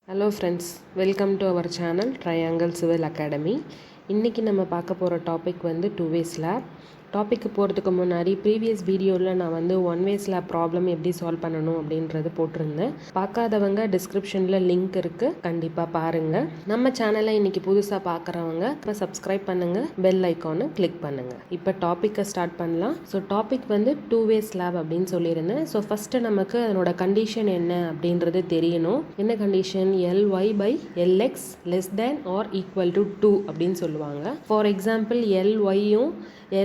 Hello friends, welcome to our channel Triangle Civil Academy. இன்னைக்கு நம்ம பார்க்க போகிற டாபிக் வந்து டூ வே ஸ்லாப். டாபிக்கு போகிறதுக்கு முன்னாடி ப்ரீவியஸ் வீடியோவில் நான் வந்து ஒன் வே ஸ்லாப் ப்ராப்ளம் எப்படி சால்வ் பண்ணணும் அப்படின்றது போட்டிருந்தேன். பார்க்காதவங்க டிஸ்கிரிப்ஷனில் லிங்க் இருக்குது, கண்டிப்பாக பாருங்கள். நம்ம சேனலை இன்றைக்கி புதுசாக பார்க்குறவங்க இப்போ சப்ஸ்கிரைப் பண்ணுங்கள், பெல் ஐக்கானை கிளிக் பண்ணுங்கள். இப்போ டாப்பிக்கை ஸ்டார்ட் பண்ணலாம். ஸோ டாபிக் வந்து டூ வே ஸ்லாப் அப்படின்னு சொல்லியிருந்தேன். ஸோ ஃபஸ்ட்டு நமக்கு அதனோட கண்டிஷன் என்ன அப்படின்றது தெரியணும். என்ன condition? ly/lx less than or equal to 2 அப்படின்னு சொல்லுவாங்க. ஃபார் எக்ஸாம்பிள் lyயும்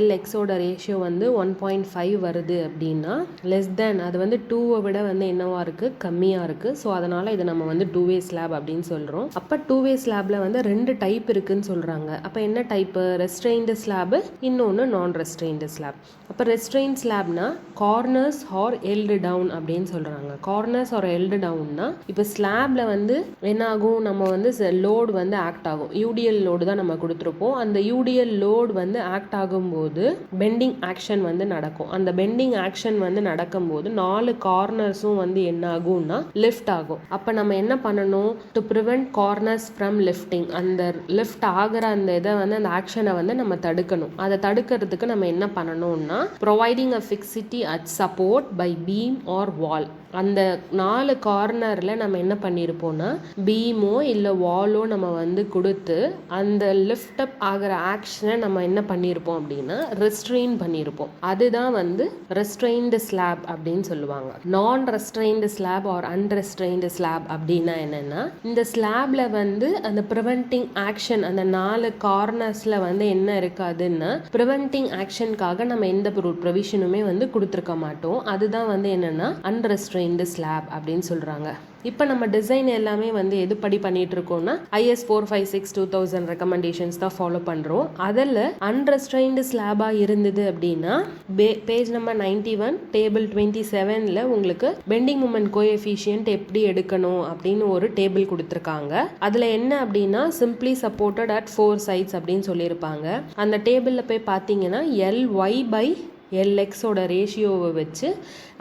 lxோட ரேஷியோ வந்து 1.5 வருது அப்படின்னா லெஸ் தேன் அது வந்து 2வை விட வந்து என்னவா இருக்குது, கம்மியாக இருக்குது. ஸோ அதனால் இதை நம்ம வந்து டூ வே ஸ்லாப் அப்படின்னு சொல்கிறோம். அப்போ டூ வே ஸ்லாபில் வந்து 2 டைப் இருக்குன்னு சொல்கிறாங்க. அப்போ என்ன டைப்பு? ரெஸ்ட்ரெயின்டு ஸ்லாபு, இன்னொன்று நான் ரெஸ்ட்ரெயின்டு ஸ்லாப். அப்போ ரெஸ்ட்ரெயின் ஸ்லாப்னா கார்னர்ஸ் ஆர் எல்டு டவுன் அப்படின்னு சொல்கிறாங்க. கார்னர்ஸ் ஆர் எல்டு டவுன்னா இப்போ ஸ்லாப்ல வந்து என்ன ஆகும், நம்ம வந்து லோடு வந்து ஆக்ட் ஆகும். யூடிஎல் லோடு தான் நம்ம கொடுத்துருப்போம். அந்த யூடிஎல் லோடு வந்து ஆக்ட் ஆகும்போது பெண்டிங் ஆக்ஷன் வந்து நடக்கும். அந்த பெண்டிங் ஆக்ஷன் வந்து நடக்கும்போது 4 கார்னர்ஸும் வந்து என்ன ஆகும்னா லிஃப்ட் ஆகும். அப்போ நம்ம என்ன பண்ணணும்? To prevent corners from lifting, அந்த லிஃப்ட் ஆகிற அந்த இதை வந்து அந்த ஆக்ஷனை வந்து நம்ம தடுக்கணும். அதை தடுக்கிறதுக்கு நம்ம என்ன பண்ணணும்னா providing a fixity at support by beam or wall. அந்த 4 கார்னரில் நம்ம என்ன பண்ணியிருப்போம்னா பீமோ இல்லை வாலோ நம்ம வந்து கொடுத்து அந்த லிஃப்ட் அப் ஆகிற ஆக்ஷனை நம்ம என்ன பண்ணியிருப்போம் அப்படின்னா ரெஸ்ட்ரெயின் பண்ணியிருப்போம். அதுதான் வந்து ரெஸ்ட்ரெயின்டு ஸ்லாப் அப்படின்னு சொல்லுவாங்க. நான் ரெஸ்ட்ரெயின்டு ஸ்லாப் ஆர் அன்ரெஸ்ட்ரெயின்டு ஸ்லாப் அப்படின்னா என்னென்னா இந்த ஸ்லாப்ல வந்து அந்த ப்ரிவென்டிங் ஆக்ஷன் அந்த 4 கார்னர்ஸில் வந்து என்ன இருக்காதுன்னா ப்ரிவென்டிங் ஆக்ஷனுக்காக நம்ம எந்த ப்ரொவிஷனுமே வந்து கொடுத்துருக்க மாட்டோம். அதுதான் வந்து என்னென்னா அன்ரெஸ்ட்ரெயின் ஸ்லாப் அப்படின்னு சொல்றாங்க. இப்போ நம்ம டிசைன் எல்லாமே வந்து எது படி பண்ணிட்டு இருக்கோம்னா IS 456/2000 ரெக்கமெண்டேஷன்ஸ் தான் ஃபாலோ பண்றோம். அதில் அன்ரெஸ்ட்ரெயின்டு ஸ்லாபா இருந்தது அப்படின்னா பேஜ் நம்பர் 91 டேபிள் 27ல உங்களுக்கு பெண்டிங் மூமெண்ட் கோஎஃபிஷியன்ட் எப்படி எடுக்கணும் அப்படின்னு ஒரு டேபிள் கொடுத்துருக்காங்க. அதுல என்ன அப்படின்னா சிம்பிளி சப்போர்ட்டட் அட் 4 sides அப்படின்னு சொல்லியிருப்பாங்க. அந்த டேபிள்ல போய் பார்த்தீங்கன்னா ly/lxோட ரேஷியோவை வச்சு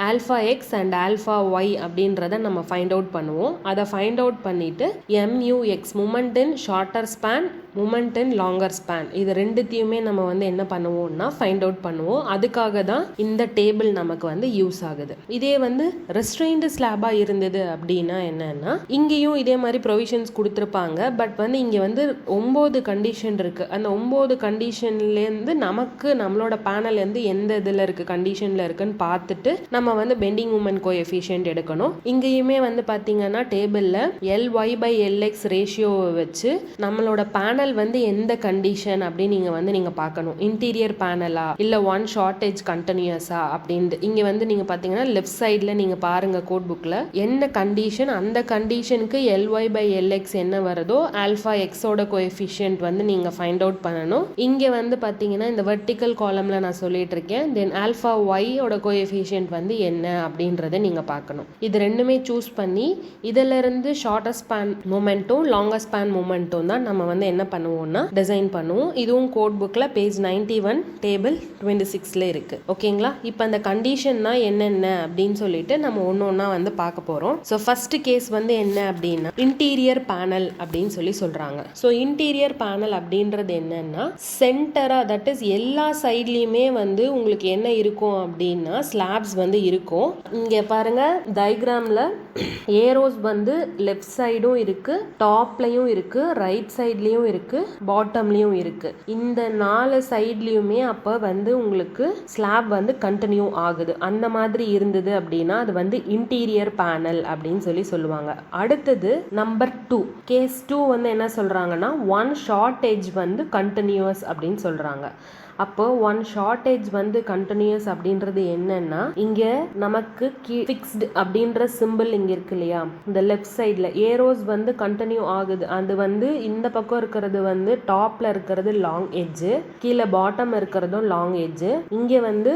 alpha x and alpha y அப்படின்றத நம்ம ஃபைண்ட் அவுட் பண்ணுவோம். அதை ஃபைண்ட் அவுட் பண்ணிட்டு MUX moment in shorter span, moment in longer span, இது ரெண்டுத்தையுமே நம்ம வந்து என்ன பண்ணுவோம்னா ஃபைண்ட் அவுட் பண்ணுவோம். அதுக்காக தான் இந்த டேபிள் நமக்கு வந்து யூஸ் ஆகுது. இதே வந்து ரெஸ்ட்ரெயின்டு ஸ்லாபா இருந்தது அப்படின்னா என்னன்னா இங்கேயும் இதே மாதிரி ப்ரொவிஷன்ஸ் கொடுத்துருப்பாங்க. பட் வந்து இங்கே வந்து 9 கண்டிஷன் இருக்கு. அந்த 9 கண்டிஷன்லேருந்து நமக்கு நம்மளோட பேனல்லேருந்து எந்த இதில் இருக்கு கண்டிஷனில் இருக்குன்னு பார்த்துட்டு நம்ம வந்து பெண்டிங் மூமெண்ட் கோஎஃபிஷியன்ட் எடுக்கணும். இங்கேயுமே வந்து பார்த்தீங்கன்னா டேபிளில் ly/lx ரேஷியோவை வச்சு நம்மளோட பேனல் வந்து எந்த கண்டிஷன் அப்படின்னு நீங்கள் பார்க்கணும். இன்டீரியர் பேனலா இல்லை ஒன் ஷார்டேஜ் கண்டினியூஸா அப்படின்ட்டு இங்கே வந்து நீங்கள் பார்த்தீங்கன்னா லெஃப்ட் சைடில் நீங்கள் பாருங்கள் கோட் புக்கில் என்ன கண்டிஷன், அந்த கண்டிஷனுக்கு ly/lx என்ன வருதோ ஆல்ஃபா எக்ஸோட கோஎஃபிஷியன்ட் வந்து நீங்கள் ஃபைண்ட் அவுட் பண்ணணும். இங்கே வந்து பார்த்தீங்கன்னா இந்த வெர்டிக்கல் காலம்ல நான் சொல்லிட்டு இருக்கேன். தென் ஆல்ஃபா ஒய்யோட கோஎஃபிஷியன்ட் வந்து என்ன அப்படின்றத நீங்க பார்க்கணும். இது ரெண்டுமே சூஸ் பண்ணி இதுல இருந்து ஷார்ட்டர் ஸ்பேன் மூமெண்ட்டும் லாங்கர் ஸ்பேன் மூமெண்ட்டும் தான் நம்ம வந்து என்ன பண்ணுவோம்னா டிசைன் பண்ணுவோம். இதுவும் கோட் புக்ல பேஜ் 91 டேபிள் 26ல இருக்கு. ஓகேங்களா? இப்போ அந்த கண்டிஷன்னா என்னென்ன அப்படின்னு சொல்லிட்டு நம்ம ஒன்னொன்னா வந்து பார்க்க போறோம். ஸோ ஃபர்ஸ்ட் கேஸ் வந்து என்ன அப்படின்னா இன்டீரியர் பேனல் அப்படின்னு சொல்றாங்க. ஸோ இன்டீரியர் பேனல் அப்படின்றது என்னன்னா சென்டரா, தட் இஸ் எல்லா சைட்லயுமே வந்து உங்களுக்கு என்ன இருக்கும் அப்படின்னா ஸ்லாப்ஸ் வந்து இருக்கும். இங்க பாருங்க டயக்ராம்ல ஏரோஸ் வந்து லெஃப்ட் சைடும் இருக்கு, டாப்லயும் இருக்கு, ரைட் சைட்லயும் இருக்கு, பாட்டம்லயும் இருக்கு. இந்த 4 சைட்லயுமே அப்ப வந்து உங்களுக்கு ஸ்லாப் வந்து கண்டினியூ ஆகுது. அந்த மாதிரி இருந்தது அப்படின்னா அது வந்து இன்டீரியர் பேனல் அப்படின்னு சொல்லுவாங்க. அடுத்தது நம்பர் 2 கேஸ் 2 வந்து என்ன சொல்றாங்கன்னா ஒன் ஷார்டேஜ் வந்து கண்டினியூஸ் அப்படின்னு சொல்றாங்க. அப்போ ஒன் ஷார்டேஜ் வந்து கண்டினியூஸ் அப்படின்றது என்னன்னா இங்க நமக்கு ஃபிக்ஸ்டு அப்படின்ற சிம்பிள் இங்க இருக்கு இல்லையா, இந்த லெஃப்ட் சைட்ல ஏரோஸ் வந்து கண்டினியூ ஆகுது. அது வந்து இந்த பக்கம் இருக்கிறது வந்து டாப்ல இருக்கிறது லாங் எட்ஜ், கீழே பாட்டம் இருக்கிறதும் லாங் எட்ஜ். இங்க வந்து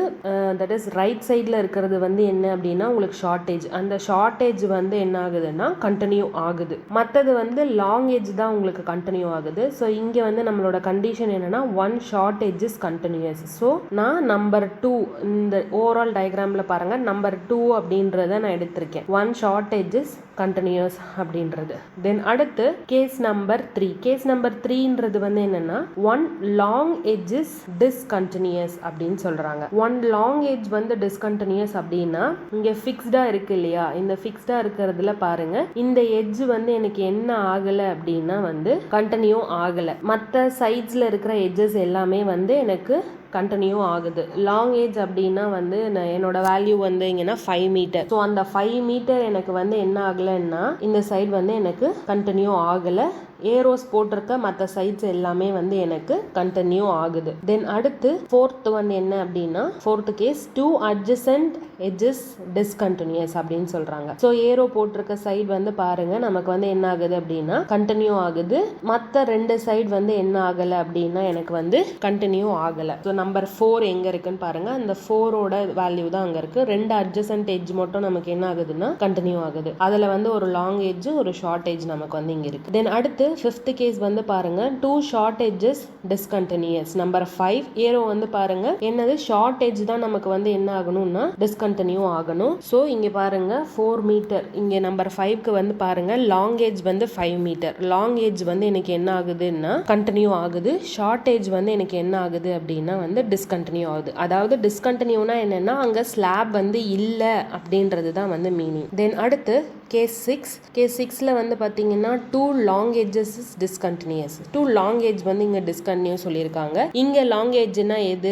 தட் இஸ் ரைட் சைட்ல இருக்கிறது வந்து என்ன அப்படின்னா உங்களுக்கு ஷார்டேஜ். அந்த ஷார்டேஜ் வந்து என்ன ஆகுதுன்னா கண்டினியூ ஆகுது. மற்றது வந்து லாங் எட்ஜ் தான் உங்களுக்கு கண்டினியூ ஆகுது. ஸோ இங்க வந்து நம்மளோட கண்டிஷன் என்னன்னா one shortage is continuous. So நான் நம்பர் 2 இந்த ஓவரால் டயக்ராமில் பாருங்கள், நம்பர் 2 அப்படின்றத நான் எடுத்திருக்கேன். One short edge is continuous அப்படின்றது. தென் அடுத்து கேஸ் நம்பர் 3. கேஸ் நம்பர் 3ன்றது வந்து என்னன்னா one long edge is discontinuous அப்படின்னு சொல்றாங்க. ஒன் லாங் எட்ஜ் வந்து டிஸ்கண்டினியூஸ் அப்படின்னா இங்க ஃபிக்ஸ்டா இருக்கு இல்லையா, இந்த ஃபிக்ஸ்டா இருக்கிறதுல பாருங்க இந்த எட்ஜ் வந்து எனக்கு என்ன ஆகல அப்படின்னா வந்து கண்டினியூ ஆகல. மற்ற சைட்ஸ்ல இருக்கிற எட்ஜஸ் எல்லாமே வந்து எனக்கு கண்டினியூ ஆகுது. லாங் ஏஜ் அப்படின்னா வந்து என்னோட வேல்யூ வந்து இங்கன்னா 5 மீட்டர். ஸோ அந்த 5 மீட்டர் எனக்கு வந்து என்ன ஆகலைன்னா இந்த சைடு வந்து எனக்கு கண்டினியூ ஆகலை. ஏரோஸ் போட்டிருக்க மற்ற சைட்ஸ் எல்லாமே வந்து எனக்கு கண்டினியூ ஆகுது. தென் அடுத்து ஃபோர்த் ஒன் என்ன அப்படின்னா fourth case 2 adjacent edges discontinuous அப்படின்னு சொல்றாங்க. ஸோ ஏரோ போட்டிருக்க சைடு வந்து பாருங்க நமக்கு வந்து என்ன ஆகுது அப்படின்னா கண்டினியூ ஆகுது. மற்ற 2 சைடு வந்து என்ன ஆகலை அப்படின்னா எனக்கு வந்து கண்டினியூ ஆகலை. ஸோ நம்பர் 4 எங்க இருக்குன்னு பாருங்க, அந்த 4ஓட வேல்யூ தான் அங்க இருக்கு. 2 adjacent edge மட்டும் நமக்கு என்ன ஆகுதுன்னா கண்டினியூ ஆகுது. அதுல வந்து ஒரு லாங் எட்ஜ் ஒரு ஷார்ட் எட்ஜ் நமக்கு வந்து இங்க இருக்கு. தென் அடுத்து ஃபிஃப்த் கேஸ் வந்து பாருங்க 2 ஷார்ட் எட்ஜஸ் டிஸ்கண்டினியூஸ். நம்பர் 5 ஏரோ வந்து பாருங்க என்னது ஷார்ட் எட்ஜ் தான் நமக்கு வந்து என்ன ஆகணும்னா டிஸ்கண்டினியூ ஆகணும். ஸோ இங்க பாருங்க 4 மீட்டர், இங்க நம்பர் 5க்கு வந்து பாருங்க லாங் எட்ஜ் வந்து 5 மீட்டர். லாங் எட்ஜ் வந்து எனக்கு என்ன ஆகுதுன்னா கண்டினியூ ஆகுது. ஷார்ட் எட்ஜ் வந்து எனக்கு என்ன ஆகுது அப்படின்னா வந்து டிஸ்கண்டினியூ ஆகுது. அதாவது டிஸ்கண்டினியூனா என்னன்னா அங்க ஸ்லாப் வந்து இல்ல அப்படின்றது தான் வந்து மீனிங். தென் அடுத்து கேஸ் 6. கேஸ் 6ல வந்து பாத்தீங்கன்னா 2 long edges is discontinues. 2 long edge வந்து இங்க டிஸ்கண்டினியூஸ் சொல்லியிருக்காங்க. இங்க லாங் எட்ஜ்னா எது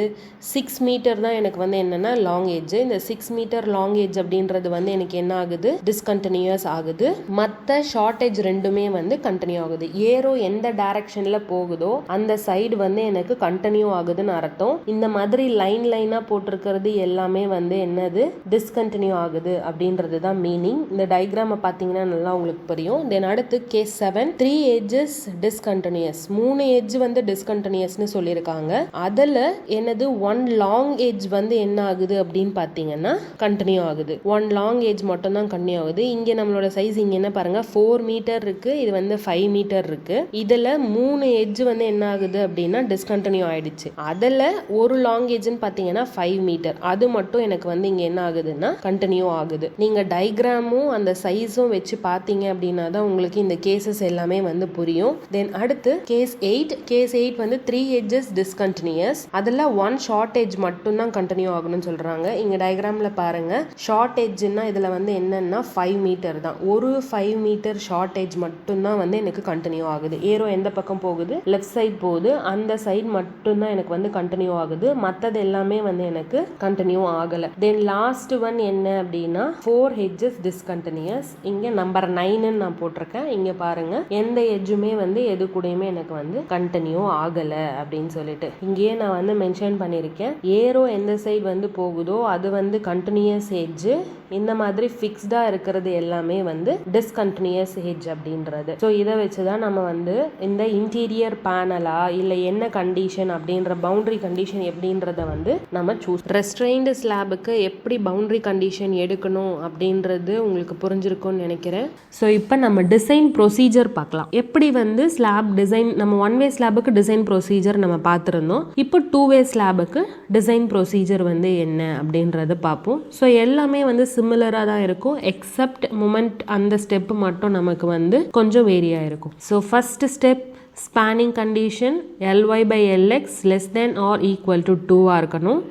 6 மீட்டர் தான் எனக்கு வந்து என்னன்னா லாங் எட்ஜ். இந்த 6 மீட்டர் லாங் எட்ஜ் அப்படின்றது வந்து எனக்கு என்ன ஆகுது டிஸ்கண்டினியூஸ் ஆகுது. மற்ற ஷார்ட் எட்ஜ் ரெண்டுமே வந்து கண்டினியூ ஆகுது. ஏரோ எந்த டைரக்ஷன்ல போகுதோ அந்த சைடு வந்து எனக்கு கண்டினியூ ஆகுதுன்னு அர்த்தம். இந்த மாதிரி லைன் லைனா போட்டிருக்கிறது எல்லாமே வந்து என்னது டிஸ்கண்டினியூ ஆகுது அப்படின்றது தான் மீனிங். இந்த டயக்ராம் பாத்தீங்கன்னா நல்லா உங்களுக்கு புரியும். தென் அடுத்து கேஸ் 7 3 edges discontinuous. 3 எட்ஜ் வந்து டிஸ்கண்டினியூஸ்னு சொல்லியிருக்காங்க. அதுல என்னது ஒன் லாங் எட்ஜ் வந்து என்ன ஆகுது அப்படின்னு பாத்தீங்கன்னா கண்டினியூ ஆகுது. ஒன் லாங் எட்ஜ் மட்டும் தான் கண்டினியூ ஆகுது. இங்க நம்மளோட சைஸ் இங்க என்ன பாருங்க 4 மீட்டர் இருக்கு, இது வந்து 5 மீட்டர் இருக்கு. இதுல 3 எட்ஜ் வந்து என்ன ஆகுது அப்படின்னா டிஸ்கண்டினியூ ஆயிடுச்சு. அதுல ஒரு லாங் எட்ஜ்னு பாத்தீங்கன்னா 5 மீட்டர், அது மட்டும் எனக்கு வந்து இங்க என்ன ஆகுதுன்னா கண்டினியூ ஆகுது. நீங்க டயக்ராமும் அந்த சைஸும் வச்சு பாத்தீங்க அப்படின்னா தான் உங்களுக்கு இந்த கேசஸ் எல்லாமே வந்து புரியும். தென் அடுத்து கேஸ் 8. கேஸ் 8 வந்து 3 edges discontinuous. அதுல ஒன் ஷார்ட் எட்ஜ் மட்டும் தான் கண்டினியூ ஆகணும்னு சொல்றாங்க. இங்க டயக்ராம்ல பாருங்க ஷார்ட் எட்ஜ்னா இதுல வந்து என்னன்னா 5 மீட்டர் தான். ஒரு 5 மீட்டர் ஷார்ட் எட்ஜ் மட்டும் தான் வந்து எனக்கு கண்டினியூ ஆகுது. ஏரோ எந்த பக்கம் போகுது லெஃப்ட் சைடு போகுது, அந்த சைடு மட்டும் தான் எனக்கு வந்து கண்டினியூ ஆகுது. மத்தது எல்லாமே வந்து எனக்கு கண்டினியூ ஆகல. தென் லாஸ்ட் ஒன் என்ன அப்படின்னா 4 edges discontinuous. இங்க நம்பர் 9 நான் போட்டிருக்கேன். இங்க பாருங்க எந்த எட்ஜுமே வந்து எது கூடயுமே எனக்கு வந்து கண்டினியூ ஆகல அப்படின்னு சொல்லிட்டு இங்கேயே நான் வந்து மென்ஷன் பண்ணிருக்கேன். ஏரோ எந்த சைடு வந்து போகுதோ அது வந்து கண்டினியூஸ் எட்ஜ், இந்த மாதிரி ஃபிக்ஸ்டா இருக்கிறது எல்லாமே வந்து டிஸ்கண்டினியூஸ் எட்ஜ் அப்படின்றது. ஸோ இதை வச்சுதான் நம்ம வந்து இந்த இன்டீரியர் பேனலா இல்ல என்ன கண்டிஷன் அப்படின்ற பவுண்டரி கண்டிஷன் எப்படின்றத வந்து நம்ம சூஸ். ரெஸ்ட்ரெயின்டு ஸ்லாபுக்கு எப்படி பவுண்டரி கண்டிஷன் எடுக்கணும் அப்படின்றது உங்களுக்கு புரிஞ்சிருக்கும்னு நினைக்கிறேன். ஸோ இப்போ நம்ம டிசைன் ப்ரொசீஜர் பார்க்கலாம். எப்படி வந்து ஸ்லாப் டிசைன் நம்ம 1 வே ஸ்லாபுக்கு டிசைன் ப்ரொசீஜர் நம்ம பார்த்துருந்தோம். இப்போ 2 வே ஸ்லாபுக்கு டிசைன் ப்ரொசீஜர் வந்து என்ன அப்படின்றத பார்ப்போம். ஸோ எல்லாமே வந்து சிமிலராக தான் இருக்கும், எக்ஸப்ட் மூமெண்ட் அந்த ஸ்டெப் மட்டும் நமக்கு வந்து கொஞ்சம் வேரியா இருக்கும். So first step spanning condition ly/lx less than or equal to 2 இருக்கணும்.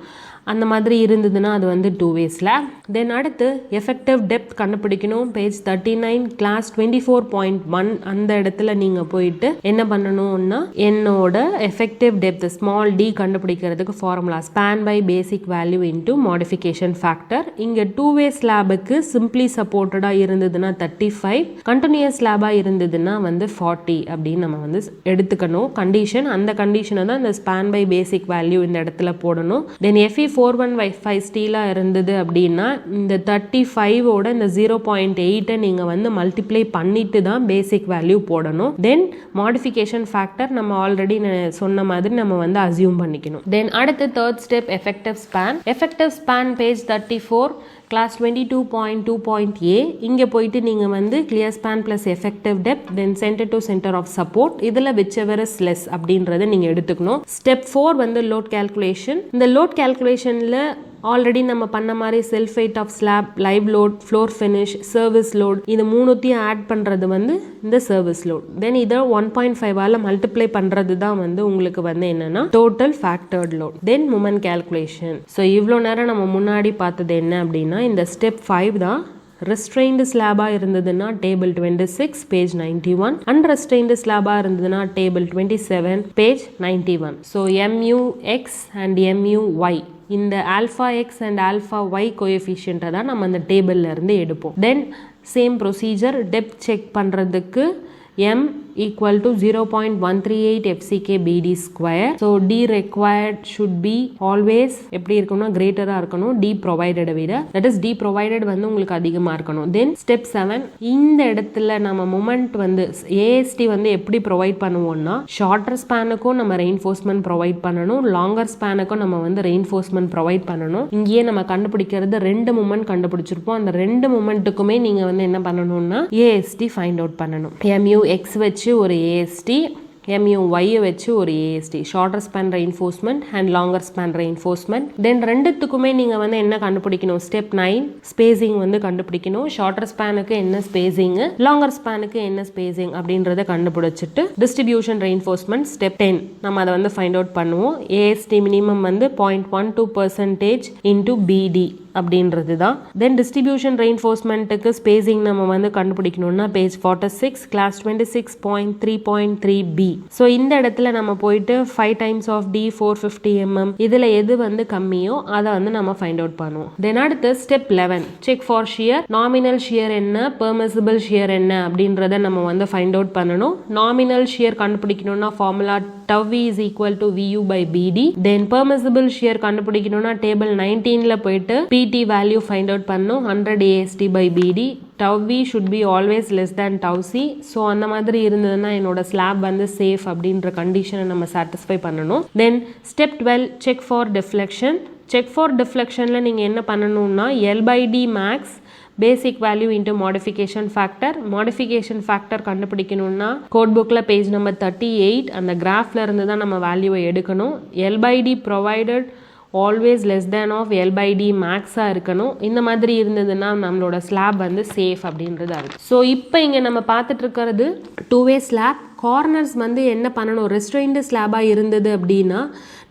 அந்த மாதிரி இருந்ததுன்னா அது வந்து 2 வே ஸ்லாப். தென் அடுத்து எஃபெக்டிவ் டெப்த் கண்டுபிடிக்கணும். பேஜ் 39 கிளாஸ் 24.1 அந்த இடத்துல நீங்க போயிட்டு என்ன பண்ணணும்னா என்னோட எஃபெக்டிவ் டெப்த் ஸ்மால் டி கண்டுபிடிக்கிறதுக்கு formula span by basic value into modification factor. இங்க 2 வே ஸ்லாபுக்கு சிம்பிளி சப்போர்ட்டடா இருந்ததுன்னா 35, கண்டினியூஸ் ஸ்லாபா இருந்ததுன்னா வந்து 40 அப்படின்னு நம்ம வந்து எடுத்துக்கணும் கண்டிஷன். அந்த கண்டிஷனை தான் இந்த ஸ்பேன் பை பேசிக் வேல்யூ இந்த இடத்துல போடணும். தென் FE41/5 ஸ்டீலா இருந்தது அப்படின்னா இந்த 35ஓட இந்த 0.8 நீங்க வந்து மல்டிப்ளை பண்ணிட்டு தான் பேசிக் வேல்யூ போடணும். தென் மாடிஃபிகேஷன் ஃபேக்டர் நம்ம ஆல்ரெடி சொன்ன மாதிரி நம்ம வந்து அசியூம் பண்ணிக்கணும். தென் அடுத்து third step effective span. Effective span page 34 clause 22.2.a இங்கே போயிட்டு நீங்கள் வந்து clear span plus effective depth then center to center of support இதில் whichever is less அப்படின்றத நீங்கள் எடுத்துக்கணும். ஸ்டெப் 4 வந்து load calculation. இந்த load calculationல ஆல்ரெடி நம்ம பண்ண மாதிரி self weight of slab, live load, floor finish, service load இது மூணுத்தையும் ஆட் பண்ணுறது வந்து இந்த சர்வீஸ் லோட். தென் இதை 1.5 மல்டிப்ளை பண்ணுறது தான் வந்து உங்களுக்கு வந்து என்னன்னா டோட்டல் ஃபேக்டர்ட் லோட். தென் மூமெண்ட் கேல்குலேஷன். ஸோ இவ்வளோ நேரம் நம்ம முன்னாடி பார்த்தது என்ன அப்படின்னா இந்த ஸ்டெப் 5 தான். ரெஸ்ட்ரெயின்டு ஸ்லாபாக இருந்ததுன்னா டேபிள் 26 பேஜ் 91, அன்ரெஸ்ட்ரெயின்டு ஸ்லாபாக இருந்ததுன்னா table 27 page 91. So MUX and MUY இந்த alpha x and alpha y கோஎஃபிஷியன்ட்டை தான் நம்ம அந்த டேபிள்ல இருந்து எடுப்போம். Then same procedure depth check பண்ணுறதுக்கு M equal to 0.138 FCK BD square. So D required should be always எப்படி இருக்கணும்னா greater-ஆ இருக்கணும் D provided விட. That is D provided வந்து உங்களுக்கு அதிகமாக இருக்கணும். Then step 7 இந்த இடத்துல நம்ம moment வந்து AST வந்து எப்படி ப்ரொவைட் பண்ணுவோம்னா ஷார்ட்டர் ஸ்பேனுக்கும் நம்ம ரெயின்ஃபோர்ஸ்மெண்ட் ப்ரொவைட் பண்ணணும், லாங்கர் ஸ்பேனுக்கும் நம்ம வந்து ரெயின்ஃபோர்ஸ்மெண்ட் ப்ரொவைட் பண்ணணும். இங்கேயே நம்ம கண்டுபிடிக்கிறது 2 மூமெண்ட் கண்டுபிடிச்சிருப்போம். அந்த 2 மூமெண்ட்டுக்குமே நீங்க வந்து என்ன பண்ணணும்னா AST ஃபைண்ட் அவுட் பண்ணணும். MUX வச்சு ஒரு AST, MUY வச்சு ஒரு AST, shorter span reinforcement and longer span reinforcement. Then ரெண்டுத்துக்குமே நீங்கள் வந்து என்ன கண்டுபிடிக்கணும், ஸ்டெப் 9 ஸ்பேசிங் வந்து கண்டுபிடிக்கணும். ஷார்ட்டர் ஸ்பேனுக்கு என்ன ஸ்பேசிங், லாங்கர் ஸ்பேனுக்கு என்ன ஸ்பேசிங் அப்படின்றத கண்டுபிடிச்சிட்டு டிஸ்ட்ரிபியூஷன் ரெயின்ஃபோர்ஸ்மெண்ட் ஸ்டெப் 10 நம்ம அதை வந்து ஃபைண்ட் அவுட் பண்ணுவோம். AST மினிமம் வந்து 0.12% இன்டூ BD அப்படின்றது தான். தென் டிஸ்ட்ரிபியூஷன் ரெயின்ஃபோர்ஸ்மெண்ட்டுக்கு ஸ்பேசிங் நம்ம வந்து கண்டுபிடிக்கணும்னா பேஜ் 46 கிளாஸ் 26.3.3b. ஸோ இந்த இடத்துல நம்ம போயிட்டு 5 times of D 450 mm இதில் எது வந்து கம்மியோ அதை வந்து நம்ம ஃபைண்ட் அவுட் பண்ணுவோம். தென் அடுத்து step 11 check for shear. Nominal shear என்ன, பெர்மிசிபிள் ஷியர் என்ன அப்படின்றத நம்ம வந்து ஃபைண்ட் அவுட் பண்ணணும். நாமினல் ஷியர் கண்டுபிடிக்கணும்னா formula tau v is equal to VU by BD. Then permissible shear கண்டுபிடிக்கணும்னா டேபிள் 19ல போயிட்டு PT value find out பண்ணணும் 100 AST by BD. tau v should be always less than tau c. So அந்த மாதிரி இருந்ததுன்னா என்னோட slab வந்து safe அப்படின்ற கண்டிஷனை நம்ம சாட்டிஸ்ஃபை பண்ணணும். Then step 12 check for deflection. Check for டிஃப்ளெக்ஷனில் நீங்கள் என்ன பண்ணணும்னா L/D max basic value into modification factor. Modification factor கண்டுபிடிக்கணும்னா கோட் புக்கில் பேஜ் நம்பர் 38 அந்த கிராஃப்ல இருந்து தான் நம்ம வேல்யூவை எடுக்கணும். L/D provided always less than of L/D மேக்ஸாக இருக்கணும். இந்த மாதிரி இருந்ததுன்னா நம்மளோட ஸ்லாப் வந்து சேஃப் அப்படின்றது அர்த்தம். ஸோ இப்போ இங்கே நம்ம பார்த்துட்டு இருக்கிறது 2 way ஸ்லாப். கார்னர்ஸ் வந்து என்ன பண்ணணும், ரெஸ்ட்ரெயின்டு ஸ்லாபாக இருந்தது அப்படின்னா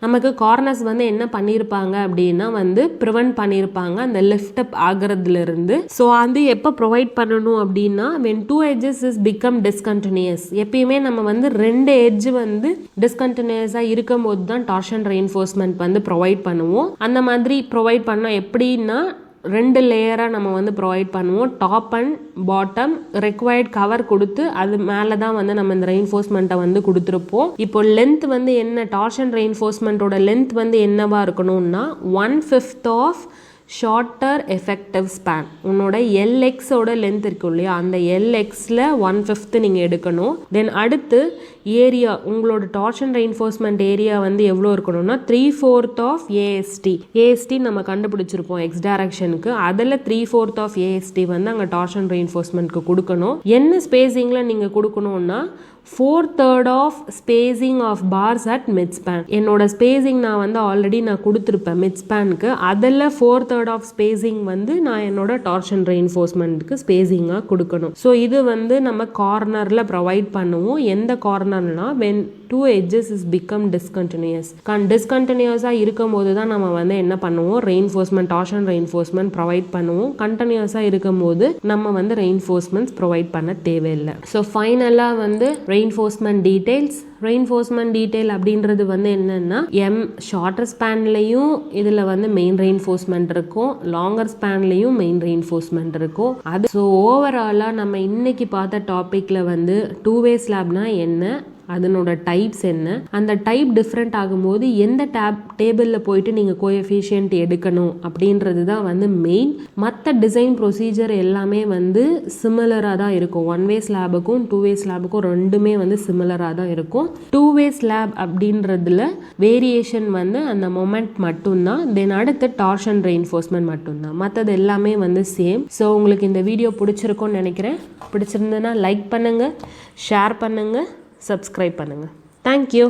நமக்கு கார்னர்ஸ் வந்து என்ன பண்ணியிருப்பாங்க அப்படின்னா வந்து ப்ரிவென்ட் பண்ணியிருப்பாங்க அந்த லிஃப்ட் அப் ஆகிறதுலேருந்து. ஸோ அது எப்போ ப்ரொவைட் பண்ணணும் அப்படின்னா when 2 edges is become discontinuous. எப்பயுமே நம்ம வந்து 2 edge வந்து டிஸ்கண்டினியூஸாக இருக்கும் போது தான் டார்ஷன் ரெயின்ஃபோர்ஸ்மெண்ட் வந்து ப்ரொவைட் பண்ணுவோம். அந்த மாதிரி ப்ரொவைட் பண்ணோம் எப்படின்னா 2 லேயராக நம்ம வந்து ப்ரொவைட் பண்ணுவோம். Top and bottom required cover கொடுத்து அது மேலே தான் வந்து நம்ம இந்த ரெயின்ஃபோர்ஸ்மெண்ட்டை வந்து கொடுத்துருப்போம். இப்போ லென்த் வந்து என்ன, டார்ஷன் ரெயின்ஃபோர்ஸ்மெண்ட்டோட லென்த் வந்து என்னவா இருக்கணும்னா 1/5 ஆஃப் ஷார்ட்டர் எஃபெக்டிவ் ஸ்பேன். உன்னோட LXோட லென்த் இருக்கும் இல்லையா, அந்த LXல 1/5 நீங்கள் எடுக்கணும். தென் அடுத்து ஏரியா, உங்களோட டார்ஷன் ரெயின்ஃபோர்ஸ்மெண்ட் ஏரியா வந்து எவ்வளோ இருக்கணும்னா 3/4 ஆஃப் AST நம்ம கண்டுபிடிச்சிருப்போம் எக்ஸ் டைரக்ஷனுக்கு. அதில் 3/4 ஆஃப் AST வந்து அங்கே டார்ஷன் ரெயின்ஃபோர்ஸ்மெண்ட்க்கு கொடுக்கணும். என்ன ஸ்பேசிங்கில் நீங்கள் கொடுக்கணும்னா 4/3 of spacing of bars at mid span. என்னோட ஸ்பேசிங் நான் வந்து ஆல்ரெடி நான் கொடுத்துருப்பேன் மிட் ஸ்பேனுக்கு. அதில் 4/3 ஆஃப் ஸ்பேசிங் வந்து நான் என்னோட டார்ஷன் ரெயின்ஃபோர்ஸ்மெண்ட்டுக்கு ஸ்பேசிங்காக கொடுக்கணும். ஸோ இது வந்து நம்ம கார்னரில் ப்ரொவைட் பண்ணுவோம். எந்த கார்னர்னா when 2 edges is become discontinuous. டிஸ்கண்டினியூஸாக இருக்கும் போது தான் நம்ம வந்து என்ன பண்ணுவோம், ரெயின்ஃபோர்ஸ்மெண்ட் டார்ஷன் ரெயின்ஃபோர்ஸ்மெண்ட் ப்ரொவைட் பண்ணுவோம். கண்டினியூஸாக இருக்கும் போது நம்ம வந்து ரெயின்ஃபோர்ஸ்மெண்ட்ஸ் ப்ரொவைட் பண்ண தேவையில்லை. ஸோ ஃபைனலாக வந்து ரெயின்ஃபோர்ஸ்மெண்ட் டீடைல்ஸ். ரெயின்ஃபோர்ஸ்மெண்ட் டீடைல் அப்படின்றது வந்து என்னன்னா ஷார்ட்டர் ஸ்பேன்லையும் இதில் வந்து மெயின் ரெயின்ஃபோர்ஸ்மெண்ட் இருக்கும், லாங்கர் ஸ்பேன்லையும் மெயின் ரெயின்ஃபோர்ஸ்மெண்ட் இருக்கும். அது ஸோ ஓவராலாக நம்ம இன்னைக்கு பார்த்த டாப்பிக்கில் வந்து 2 way ஸ்லாப்னா என்ன, அதனோட டைப்ஸ் என்ன, அந்த டைப் டிஃப்ரெண்ட் ஆகும்போது எந்த டேபிளில் போயிட்டு நீங்கள் கோஎஃபிஷியன்ட் எடுக்கணும் அப்படின்றது தான் வந்து மெயின். மற்ற டிசைன் ப்ரொசீஜர் எல்லாமே வந்து சிமிலராக தான் இருக்கும். ஒன் வே ஸ்லாபுக்கும் டூ வே ஸ்லாபுக்கும் ரெண்டுமே வந்து சிமிலராக தான் இருக்கும். டூ வே ஸ்லாப் அப்படின்றதுல வேரியேஷன் வந்து அந்த மொமெண்ட் மட்டும்தான். தென் அடுத்து டார்ஷன் ரெயின்ஃபோர்ஸ்மெண்ட் மட்டும்தான். மற்றது எல்லாமே வந்து சேம். ஸோ உங்களுக்கு இந்த வீடியோ பிடிச்சிருக்கும்னு நினைக்கிறேன். பிடிச்சிருந்ததுன்னா லைக் பண்ணுங்கள், ஷேர் பண்ணுங்கள், சப்ஸ்கிரைப் பண்ணுங்கள். தேங்க்யூ.